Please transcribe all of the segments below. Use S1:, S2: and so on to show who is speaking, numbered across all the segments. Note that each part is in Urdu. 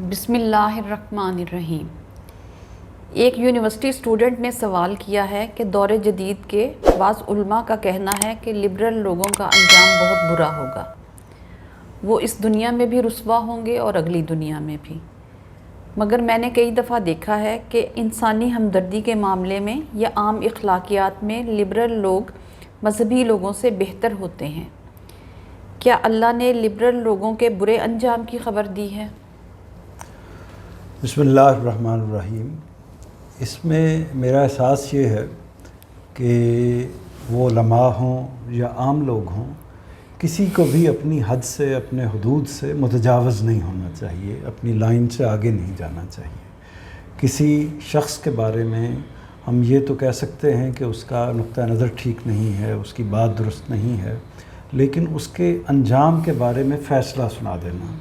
S1: بسم اللہ الرحمن الرحیم۔ ایک یونیورسٹی اسٹوڈنٹ نے سوال کیا ہے کہ دور جدید کے بعض علماء کا کہنا ہے کہ لبرل لوگوں کا انجام بہت برا ہوگا، وہ اس دنیا میں بھی رسوا ہوں گے اور اگلی دنیا میں بھی۔ مگر میں نے کئی دفعہ دیکھا ہے کہ انسانی ہمدردی کے معاملے میں یا عام اخلاقیات میں لبرل لوگ مذہبی لوگوں سے بہتر ہوتے ہیں۔ کیا اللہ نے لبرل لوگوں کے برے انجام کی خبر دی ہے؟
S2: بسم اللہ الرحمن الرحیم۔ اس میں میرا احساس یہ ہے کہ وہ علماء ہوں یا عام لوگ ہوں، کسی کو بھی اپنی حد سے، اپنے حدود سے متجاوز نہیں ہونا چاہیے، اپنی لائن سے آگے نہیں جانا چاہیے۔ کسی شخص کے بارے میں ہم یہ تو کہہ سکتے ہیں کہ اس کا نقطہ نظر ٹھیک نہیں ہے، اس کی بات درست نہیں ہے، لیکن اس کے انجام کے بارے میں فیصلہ سنا دینا،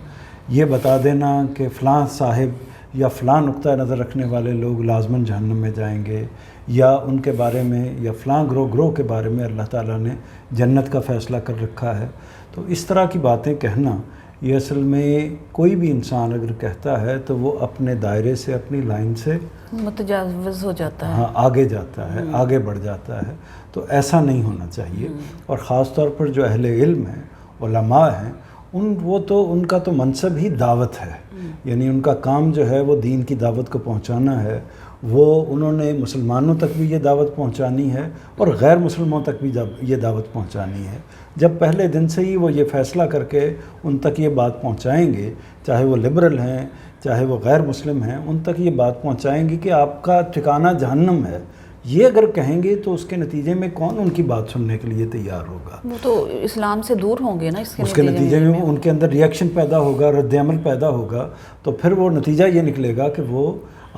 S2: یہ بتا دینا کہ فلاں صاحب یا فلاں نقطہ نظر رکھنے والے لوگ لازماً جہنم میں جائیں گے، یا ان کے بارے میں یا فلاں گروہ کے بارے میں اللہ تعالیٰ نے جنت کا فیصلہ کر رکھا ہے، تو اس طرح کی باتیں کہنا یہ اصل میں کوئی بھی انسان اگر کہتا ہے تو وہ اپنے دائرے سے، اپنی لائن سے
S1: متجاوز ہو جاتا ہے،
S2: ہاں آگے جاتا ہے، آگے بڑھ جاتا ہے۔ تو ایسا نہیں ہونا چاہیے۔ اور خاص طور پر جو اہل علم ہیں، علماء ہیں، ان کا تو منصب ہی دعوت ہے، یعنی ان کا کام جو ہے وہ دین کی دعوت کو پہنچانا ہے۔ انہوں نے مسلمانوں تک بھی یہ دعوت پہنچانی ہے اور غیر مسلموں تک بھی یہ دعوت پہنچانی ہے۔ جب پہلے دن سے ہی وہ یہ فیصلہ کر کے ان تک یہ بات پہنچائیں گے، چاہے وہ لبرل ہیں چاہے وہ غیر مسلم ہیں، ان تک یہ بات پہنچائیں گے کہ آپ کا ٹھکانہ جہنم ہے، یہ اگر کہیں گے تو اس کے نتیجے میں کون ان کی بات سننے کے لیے تیار ہوگا؟
S1: وہ تو اسلام سے دور ہوں گے نا۔
S2: اس کے نتیجے میں ان کے اندر ریئیکشن پیدا ہوگا، رد عمل پیدا ہوگا، تو پھر وہ نتیجہ یہ نکلے گا کہ وہ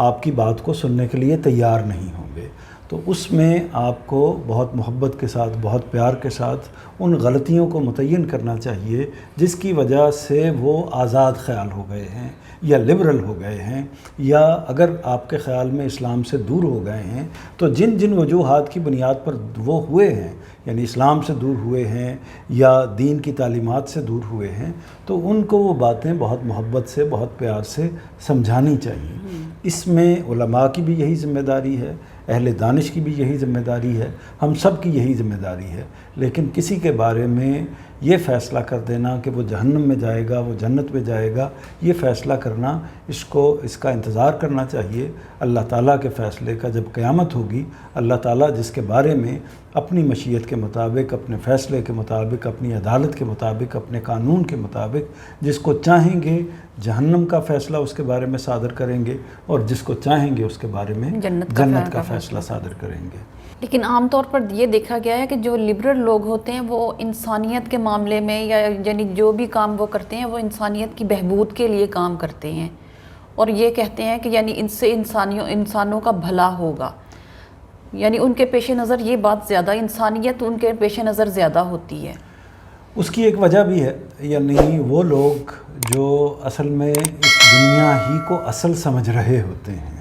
S2: آپ کی بات کو سننے کے لیے تیار نہیں ہوں گے۔ تو اس میں آپ کو بہت محبت کے ساتھ، بہت پیار کے ساتھ ان غلطیوں کو متعین کرنا چاہیے جس کی وجہ سے وہ آزاد خیال ہو گئے ہیں یا لبرل ہو گئے ہیں، یا اگر آپ کے خیال میں اسلام سے دور ہو گئے ہیں تو جن جن وجوہات کی بنیاد پر وہ ہوئے ہیں، یعنی اسلام سے دور ہوئے ہیں یا دین کی تعلیمات سے دور ہوئے ہیں، تو ان کو وہ باتیں بہت محبت سے، بہت پیار سے سمجھانی چاہیے۔ اس میں علماء کی بھی یہی ذمہ داری ہے، اہل دانش کی بھی یہی ذمہ داری ہے، ہم سب کی یہی ذمہ داری ہے۔ لیکن کسی کے بارے میں یہ فیصلہ کر دینا کہ وہ جہنم میں جائے گا، وہ جنت میں جائے گا، یہ فیصلہ کرنا، اس کا انتظار کرنا چاہیے اللہ تعالیٰ کے فیصلے کا۔ جب قیامت ہوگی، اللہ تعالیٰ جس کے بارے میں اپنی مشیت کے مطابق، اپنے فیصلے کے مطابق، اپنی عدالت کے مطابق، اپنے قانون کے مطابق جس کو چاہیں گے جہنم کا فیصلہ اس کے بارے میں صادر کریں گے، اور جس کو چاہیں گے اس کے بارے میں جنت کا فیصلہ صادر کریں گے۔
S1: لیکن عام طور پر یہ دیکھا گیا ہے کہ جو لبرل لوگ ہوتے ہیں وہ انسانیت کے معاملے میں یعنی جو بھی کام وہ کرتے ہیں وہ انسانیت کی بہبود کے لیے کام کرتے ہیں، اور یہ کہتے ہیں کہ یعنی ان سے انسانوں کا بھلا ہوگا، یعنی ان کے پیش نظر یہ بات زیادہ، انسانیت ان کے پیش نظر زیادہ ہوتی ہے۔
S2: اس کی ایک وجہ بھی ہے، یعنی وہ لوگ جو اصل میں اس دنیا ہی کو اصل سمجھ رہے ہوتے ہیں،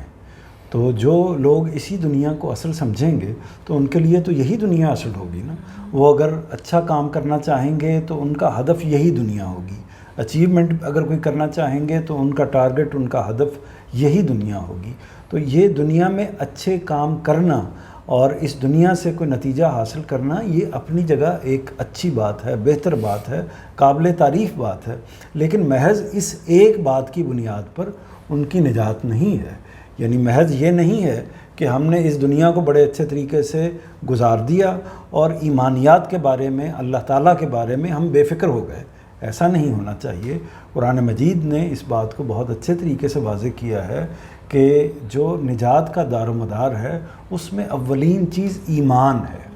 S2: تو جو لوگ اسی دنیا کو اصل سمجھیں گے تو ان کے لیے تو یہی دنیا اصل ہوگی نا۔ وہ اگر اچھا کام کرنا چاہیں گے تو ان کا ہدف یہی دنیا ہوگی، اچیومنٹ اگر کوئی کرنا چاہیں گے تو ان کا ٹارگٹ، ان کا ہدف یہی دنیا ہوگی۔ تو یہ دنیا میں اچھے کام کرنا اور اس دنیا سے کوئی نتیجہ حاصل کرنا، یہ اپنی جگہ ایک اچھی بات ہے، بہتر بات ہے، قابل تعریف بات ہے، لیکن محض اس ایک بات کی بنیاد پر ان کی نجات نہیں ہے۔ یعنی محض یہ نہیں ہے کہ ہم نے اس دنیا کو بڑے اچھے طریقے سے گزار دیا اور ایمانیات کے بارے میں، اللہ تعالیٰ کے بارے میں ہم بے فکر ہو گئے، ایسا نہیں ہونا چاہیے۔ قرآن مجید نے اس بات کو بہت اچھے طریقے سے واضح کیا ہے کہ جو نجات کا دار و مدار ہے اس میں اولین چیز ایمان ہے،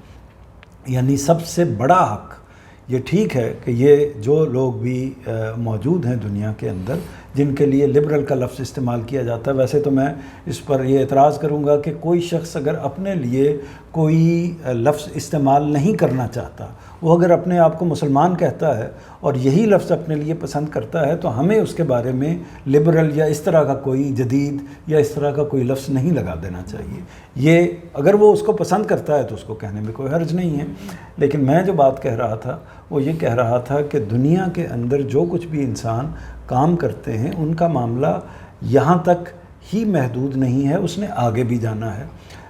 S2: یعنی سب سے بڑا حق۔ یہ ٹھیک ہے کہ یہ جو لوگ بھی موجود ہیں دنیا کے اندر جن کے لیے لبرل کا لفظ استعمال کیا جاتا ہے، ویسے تو میں اس پر یہ اعتراض کروں گا کہ کوئی شخص اگر اپنے لیے کوئی لفظ استعمال نہیں کرنا چاہتا، وہ اگر اپنے آپ کو مسلمان کہتا ہے اور یہی لفظ اپنے لیے پسند کرتا ہے، تو ہمیں اس کے بارے میں لبرل یا اس طرح کا کوئی جدید یا اس طرح کا کوئی لفظ نہیں لگا دینا چاہیے۔ یہ اگر وہ اس کو پسند کرتا ہے تو اس کو کہنے میں کوئی حرج نہیں ہے۔ لیکن میں جو بات کہہ رہا تھا وہ یہ کہہ رہا تھا کہ دنیا کے اندر جو کچھ بھی انسان کام کرتے ہیں ان کا معاملہ یہاں تک ہی محدود نہیں ہے، اس نے آگے بھی جانا ہے۔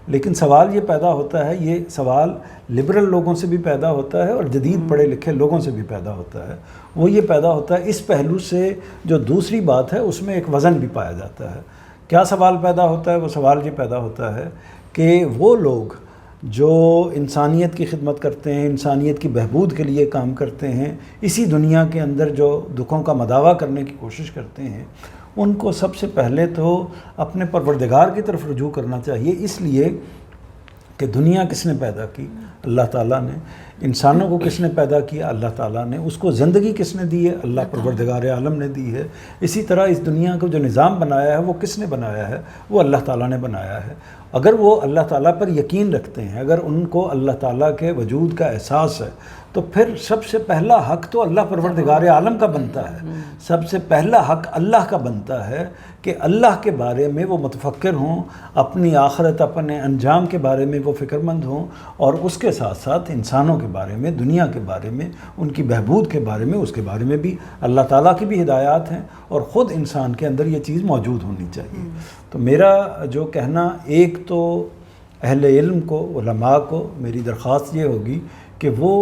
S2: لیکن سوال یہ پیدا ہوتا ہے، یہ سوال لبرل لوگوں سے بھی پیدا ہوتا ہے اور جدید پڑھے لکھے لوگوں سے بھی پیدا ہوتا ہے۔ وہ یہ پیدا ہوتا ہے اس پہلو سے جو دوسری بات ہے اس میں ایک وزن بھی پایا جاتا ہے۔ کیا سوال پیدا ہوتا ہے؟ وہ سوال یہ پیدا ہوتا ہے کہ وہ لوگ جو انسانیت کی خدمت کرتے ہیں، انسانیت کی بہبود کے لیے کام کرتے ہیں، اسی دنیا کے اندر جو دکھوں کا مداوع کرنے کی کوشش کرتے ہیں، ان کو سب سے پہلے تو اپنے پروردگار کی طرف رجوع کرنا چاہیے، اس لیے کہ دنیا کس نے پیدا کی؟ اللہ تعالیٰ نے۔ انسانوں کو کس نے پیدا کیا؟ اللہ تعالیٰ نے۔ اس کو زندگی کس نے دی ہے؟ اللہ پروردگار عالم نے دی ہے۔ اسی طرح اس دنیا کو جو نظام بنایا ہے وہ کس نے بنایا ہے؟ وہ اللہ تعالیٰ نے بنایا ہے۔ اگر وہ اللہ تعالیٰ پر یقین رکھتے ہیں، اگر ان کو اللہ تعالیٰ کے وجود کا احساس ہے، تو پھر سب سے پہلا حق تو اللہ پروردگار عالم کا بنتا ہے، سب سے پہلا حق اللہ کا بنتا ہے کہ اللہ کے بارے میں وہ متفکر ہوں، اپنی آخرت، اپنے انجام کے بارے میں وہ فکر مند ہوں، اور اس کے ساتھ ساتھ انسانوں کے بارے میں، دنیا کے بارے میں، ان کی بہبود کے بارے میں، اس کے بارے میں بھی اللہ تعالیٰ کی بھی ہدایات ہیں، اور خود انسان کے اندر یہ چیز موجود ہونی چاہیے۔ تو میرا جو کہنا، ایک تو اہل علم کو، علماء کو میری درخواست یہ ہوگی کہ وہ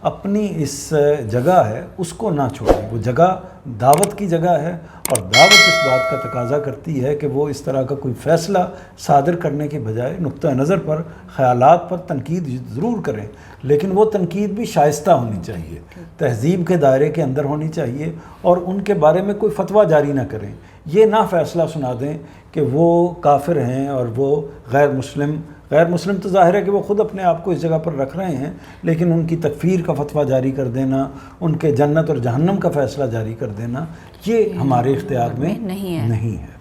S2: اپنی اس جگہ ہے اس کو نہ چھوڑیں۔ وہ جگہ دعوت کی جگہ ہے، اور دعوت اس بات کا تقاضا کرتی ہے کہ وہ اس طرح کا کوئی فیصلہ صادر کرنے کے بجائے نقطہ نظر پر، خیالات پر تنقید ضرور کریں، لیکن وہ تنقید بھی شائستہ ہونی چاہیے، تہذیب کے دائرے کے اندر ہونی چاہیے، اور ان کے بارے میں کوئی فتویٰ جاری نہ کریں۔ یہ نہ فیصلہ سنا دیں کہ وہ کافر ہیں اور وہ غیر مسلم تو ظاہر ہے کہ وہ خود اپنے آپ کو اس جگہ پر رکھ رہے ہیں، لیکن ان کی تکفیر کا فتویٰ جاری کر دینا، ان کے جنت اور جہنم کا فیصلہ جاری کر دینا، یہ ہمارے اختیار میں نہیں ہے۔